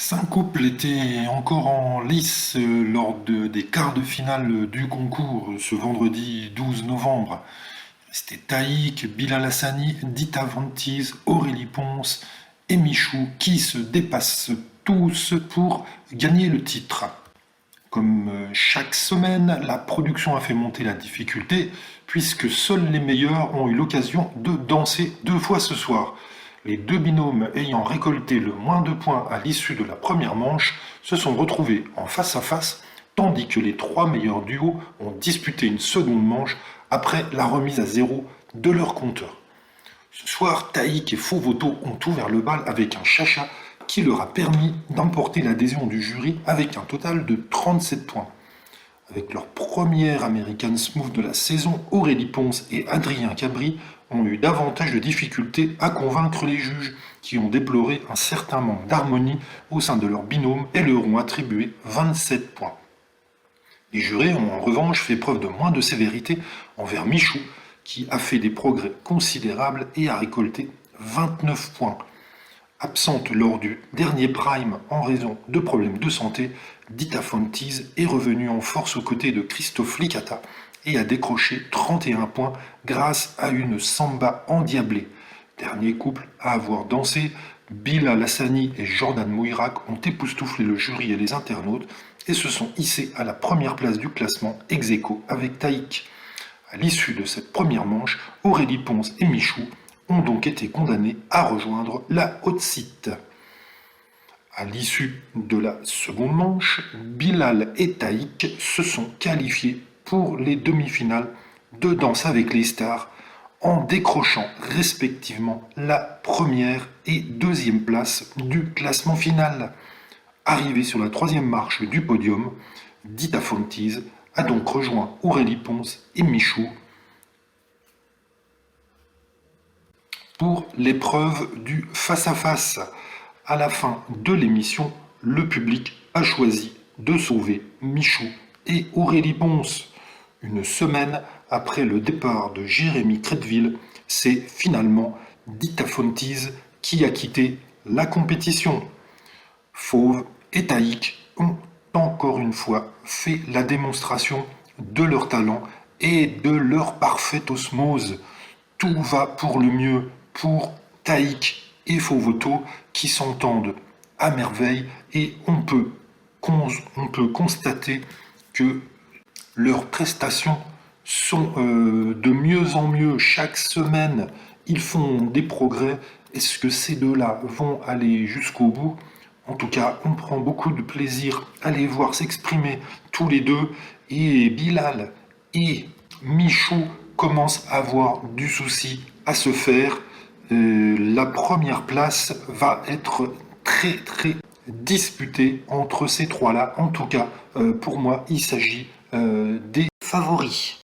Cinq couples étaient encore en lice des quarts de finale du concours ce vendredi 12 novembre. C'était Taïk, Bilal Hassani, Dita Vantise, Aurélie Ponce et Michou qui se dépassent tous pour gagner le titre. Comme chaque semaine, la production a fait monter la difficulté puisque seuls les meilleurs ont eu l'occasion de danser deux fois ce soir. Les deux binômes ayant récolté le moins de points à l'issue de la première manche se sont retrouvés en face à face, tandis que les trois meilleurs duos ont disputé une seconde manche après la remise à zéro de leur compteur. Ce soir, Taïk et Fauvoto ont ouvert le bal avec un chacha qui leur a permis d'emporter l'adhésion du jury avec un total de 37 points. Avec leur première American Smooth de la saison, Aurélie Ponce et Adrien Cabri ont eu davantage de difficultés à convaincre les juges, qui ont déploré un certain manque d'harmonie au sein de leur binôme et leur ont attribué 27 points. Les jurés ont en revanche fait preuve de moins de sévérité envers Michou, qui a fait des progrès considérables et a récolté 29 points. Absente lors du dernier prime en raison de problèmes de santé, Dita Fontise est revenue en force aux côtés de Christophe Licata et a décroché 31 points grâce à une samba endiablée. Dernier couple à avoir dansé, Bilal Hassani et Jordan Mouirak ont époustouflé le jury et les internautes et se sont hissés à la première place du classement ex-aequo avec Taïk. À l'issue de cette première manche, Aurélie Ponce et Michou ont donc été condamnés à rejoindre la haute site. À l'issue de la seconde manche, Bilal et Taïk se sont qualifiés pour les demi-finales de Danse avec les stars en décrochant respectivement la première et deuxième place du classement final. Arrivé sur la troisième marche du podium, Dita Fontise a donc rejoint Aurélie Ponce et Michou pour l'épreuve du face-à-face. À la fin de l'émission, le public a choisi de sauver Michou et Aurélie Ponce. Une semaine après le départ de Jérémy Crédville, c'est finalement Dita Fontise qui a quitté la compétition. Fauve et Taïk ont encore une fois fait la démonstration de leur talent et de leur parfaite osmose. Tout va pour le mieux pour Taïk et Fauvoto qui s'entendent à merveille et on peut constater que leurs prestations sont de mieux en mieux chaque semaine. Ils font des progrès. Est-ce que ces deux-là vont aller jusqu'au bout? En tout cas, on prend beaucoup de plaisir à les voir s'exprimer tous les deux. Et Bilal et Michou commencent à avoir du souci à se faire. La première place va être très très disputée entre ces trois-là. En tout cas, pour moi, il s'agit des favoris.